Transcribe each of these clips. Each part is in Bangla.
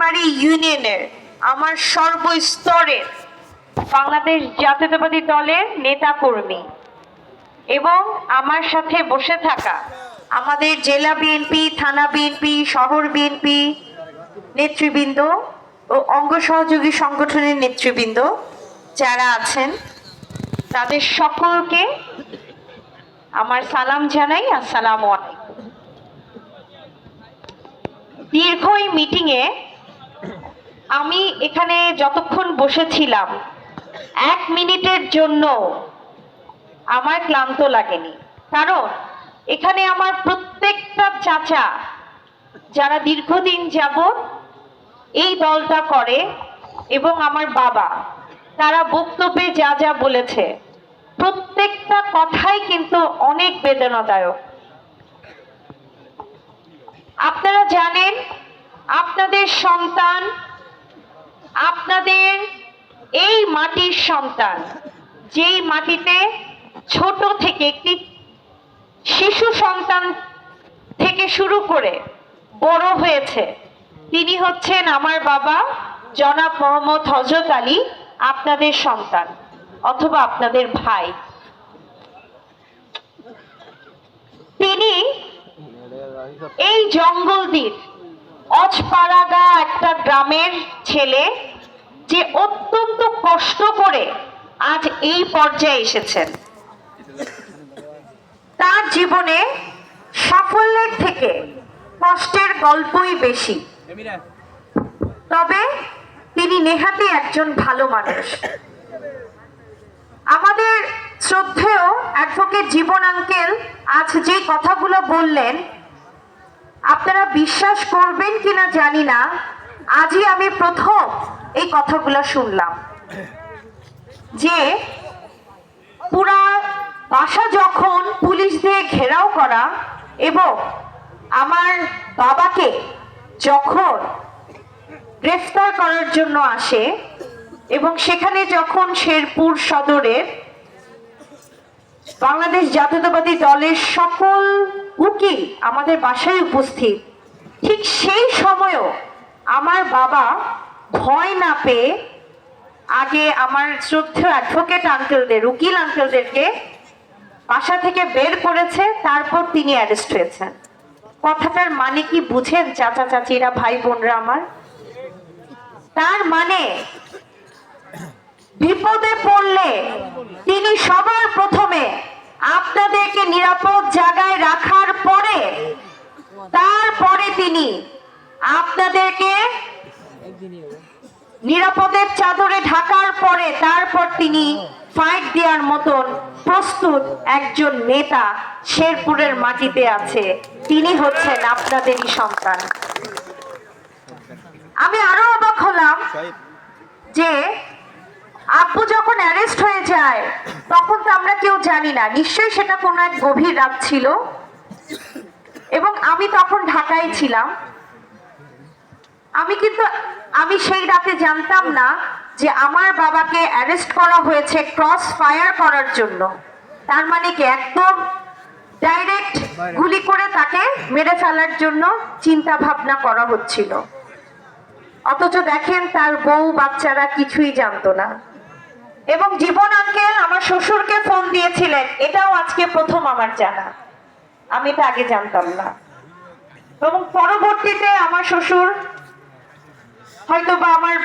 প্রাইমারি ইউনিয়নের আমার সর্বস্তরের বাংলাদেশ জাতীয়তাবাদী দলের নেতা কর্মী এবং আমার সাথে বসে থাকা আমাদের জেলা বিএনপি, থানা বিএনপি, শহর বিএনপি নেতৃবৃন্দ ও অঙ্গ সহযোগী সংগঠনের নেতৃবৃন্দ যারা আছেন, তাদের সকলকে আমার সালাম জানাই। আসসালামু আলাইকুম। দীর্ঘ এই মিটিংয়ে আমি এখানে যতক্ষণ বসেছিলাম 1 মিনিটের জন্য আমার ক্লান্ত লাগেনি, কারণ এখানে আমার প্রত্যেকটা চাচা যারা দীর্ঘদিন যাবত এই দলটা করে এবং আমার বাবা, তারা বক্তব্যে যা যা বলেছে প্রত্যেকটা কথাই কিন্তু অনেক বেদনাদায়ক। আপনারা জানেন, আপনাদের সন্তান, আপনাদের এই মাটির সন্তান, যেই মাটিতে ছোট থেকে একটি শিশু সন্তান থেকে শুরু করে বড় হয়েছে, তিনি হচ্ছেন আমার বাবা জনাব মোহাম্মদ হযরত আলী, আপনাদের সন্তান অথবা আপনাদের ভাই। তিনি এই জঙ্গলদ্বীপ অজপাড়াগা একটা গ্রামের ছেলে, যে অত্যন্ত কষ্ট করে আজ এই পর্যায়ে এসেছেন। তার জীবনে সাফল্যের থেকে কষ্টের গল্পই বেশি, তবে তিনি নেহাতি একজন ভালো মানুষ। আমাদের শ্রদ্ধেয় অ্যাডভোকেট জীবন আঙ্কেল আজ যে কথাগুলো বললেন, আপনারা বিশ্বাস করবেন কিনা জানি না, আজই আমি প্রথম এই কথাগুলো শুনলাম যে পুরা বাসা যখন পুলিশ দিয়ে ঘেরাও করা এবং আমার বাবাকে যখন গ্রেফতার করার জন্য আসে এবং সেখানে যখন শেরপুর সদরের বাংলাদেশ জাতীয়তাবাদী দলের সকল উকিল আমাদের বাসায় উপস্থিত, ঠিক সেই সময়ও আমার বাবা ভয় না পেয়ে আগে আমার শ্রদ্ধেয় অ্যাডভোকেট আঙ্কেলদের, উকিল আঙ্কেলদেরকে বাসা থেকে বের করেছে, তারপর তিনি অ্যারেস্ট হয়েছেন। কথাটার মানে কি বুঝেন চাচা চাচিরা, ভাই বোনরা আমার? তার মানে বিপদে পড়লে তিনি সবার প্রথমে আপনাদেরকে নিরাপদ জায়গায় রাখার পরে, তারপরে তিনি আপনাদেরকে নিরাপদের চাদরে ঢাকার পরে তারপর তিনি ফাইট দেওয়ার মতন প্রস্তুত একজন নেতা শেরপুরের মাটিতে আছে। তিনি হচ্ছেন আপনাদেরই সন্তান। আমি আরো অবাক হলাম যে আব্বু যখন অ্যারেস্ট হয়ে যায় তখন তো আমরা কেউ জানি না, নিশ্চয়ই সেটা কোনো এক গভীর রাত ছিল এবং আমি তখন ঢাকায় ছিলাম। আমি সেই রাতে জানতাম না যে আমার বাবাকে অ্যারেস্ট করা হয়েছে ক্রস ফায়ার করার জন্য। তার মানে কি একদম ডাইরেক্ট গুলি করে তাকে মেরে ফেলার জন্য চিন্তা ভাবনা করা হচ্ছিল। অথচ দেখেন তার বউ বাচ্চারা কিছুই জানতো না। এবং জীবন আঙ্কেল আমার শ্বশুরকে ফোন দিয়েছিলেন, এটাও আজকে প্রথম আমার জানা, আমি এটা আগে জানতাম না। এবং পরবর্তীতে আমার শ্বশুর হয়তো বা আমার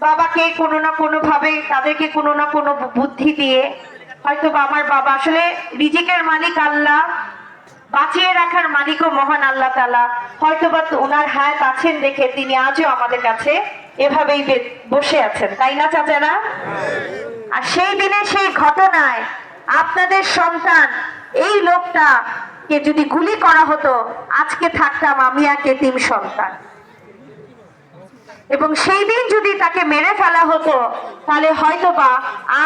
বাবাকে কোনো না কোনো ভাবে, তাদেরকে কোনো না কোনো বুদ্ধি দিয়ে হয়তো বা আমার বাবা, আসলে রিজিকের মালিক আল্লাহ, বাঁচিয়ে রাখার মালিকও মহান আল্লাহ তাআলা, হয়তো বা ওনার হায়াত আছেন দেখে তিনি আজও আমাদের কাছে এভাবেই বসে আছেন, তাই না চাচারা? আর সেই দিনে সেই ঘটনায় আপনাদের সন্তান এই লোকটাকে যদি গুলি করা হতো, আজকে থাকতাম আমি এক এতিম সন্তান। এবং সেই দিন যদি তাকে মেরে ফেলা হতো, তাহলে হয়তোবা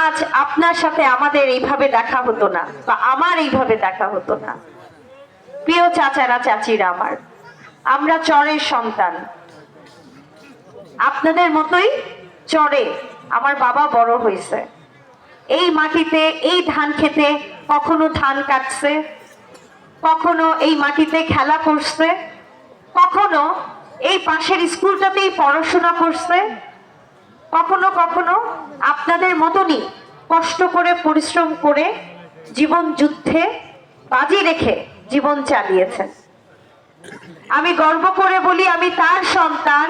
আজ আপনার সাথে আমাদের এইভাবে দেখা হতো না, বা আমার এইভাবে দেখা হতো না। প্রিয় চাচারা চাচিরা আমার, আমরা চরের সন্তান, আপনাদের মতোই চরে আমার বাবা বড় হয়েছে। এই মাটিতে, এই ধান খেতে কখনো ধান কাটছে, কখনো এই মাটিতে খেলা করছে, কখনো এই পাশের স্কুলটাতেই পড়াশোনা করছে, কখনো কখনো আপনাদের মতনই কষ্ট করে পরিশ্রম করে জীবন যুদ্ধে বাজি রেখে জীবন চালিয়েছেন। আমি গর্ব করে বলি আমি তার সন্তান,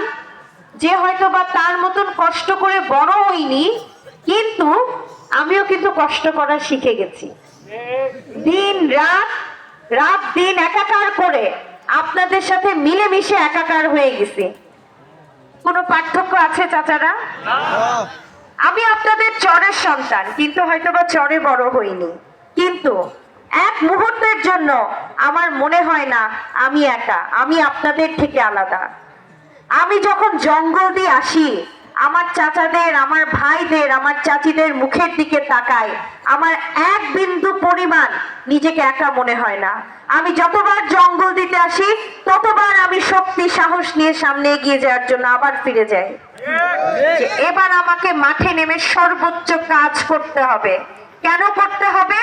যে হয়তো বা তার মতন কষ্ট করে বড় হইনি, কিন্তু আমিও কিন্তু কষ্ট করা শিখে গেছি। দিন রাত, রাত দিন একাকার করে আপনাদের সাথে মিলেমিশে একাকার হয়ে গেছি। কোনো পার্থক্য আছে চাচারা? আমি আপনাদের চরের সন্তান, কিন্তু হয়তো বা চরে বড় হইনি, কিন্তু এক মুহূর্তের জন্য আমার মনে হয় না আমি একা, আমি আপনাদের থেকে আলাদা। আমি যখন জঙ্গল দিয়ে আসি, আমার চাচাদের, আমার ভাইদের, আমার চাচিদের মুখের দিকে তাকাই, আমার এক বিন্দু পরিমাণ নিজেকে একা মনে হয় না। আমি যতবার জঙ্গল দিতে আসি, ততবার আমি শক্তি সাহস নিয়ে সামনে এগিয়ে যাওয়ার জন্য আবার ফিরে যাই, যে এবার আমাকে মাঠে নেমে সর্বোচ্চ কাজ করতে হবে। কেন করতে হবে?